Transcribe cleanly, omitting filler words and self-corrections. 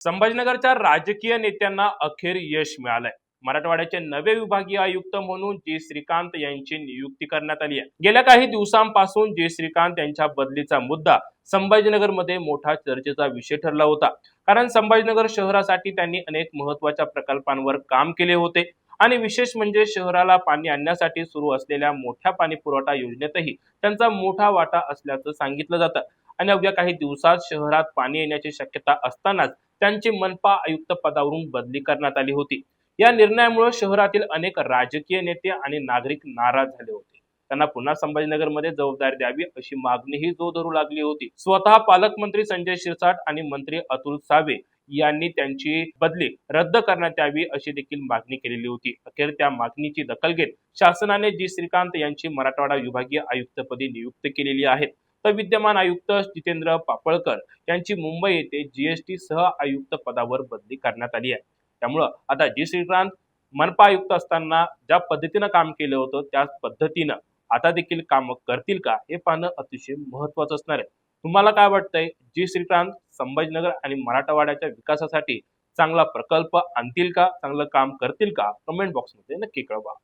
संभाजीनगरच्या राजकीय नेत्यांना अखेर यश मिळालंय। मराठवाड्याचे नवे विभागीय आयुक्त म्हणून जी श्रीकांत यांची नियुक्ती करण्यात आली आहे। गेल्या काही दिवसांपासून जी श्रीकांत यांच्या बदलीचा मुद्दा संभाजीनगरमध्ये मोठा चर्चेचा विषय ठरला होता। कारण संभाजीनगर शहरासाठी त्यांनी अनेक महत्त्वाच्या प्रकल्पांवर काम केले होते आणि विशेष म्हणजे शहराला पाणी आणण्यासाठी सुरू असलेल्या मोठ्या पाणी पुरवठा योजनेतही त्यांचा मोठा वाटा असल्याचं सांगितलं जातं। आणि अवघ्या काही दिवसात शहरात पाणी येण्याची शक्यता असतानाच त्यांची मनपा आयुक्त पदावरून बदली करण्यात आली होती। या निर्णयामुळे शहरातील अनेक राजकीय नेते आणि नागरिक नाराज झाले होते। त्यांना पुन्हा संभाजीनगरमध्ये जबाबदारी द्यावी अशी मागणीही जोर धरू लागली होती। स्वतः पालकमंत्री संजय शिरसाट आणि मंत्री अतुल सावे यांनी त्यांची बदली रद्द करण्यात यावी अशी देखील मागणी केलेली होती। अखेर त्या मागणीची दखल घेत शासनाने जी श्रीकांत यांची मराठवाडा विभागीय आयुक्तपदी नियुक्ती केलेली आहे। तर विद्यमान आयुक्त जितेंद्र पापळकर यांची मुंबई येथे जीएसटी सह आयुक्त पदावर बदली करण्यात आली आहे। त्यामुळे आता जी श्रीकांत मनपा आयुक्त असताना ज्या पद्धतीने काम केलं होतं त्याच पद्धतीनं आता देखील काम करतील का हे पाहणं अतिशय महत्त्वाचं असणार आहे। तुम्हाला काय वाटतंय, जी श्रीकांत संभाजीनगर आणि मराठवाड्याच्या विकासासाठी चांगला प्रकल्प आणतील का, चांगलं काम करतील का? कमेंट बॉक्समध्ये नक्की कळवा।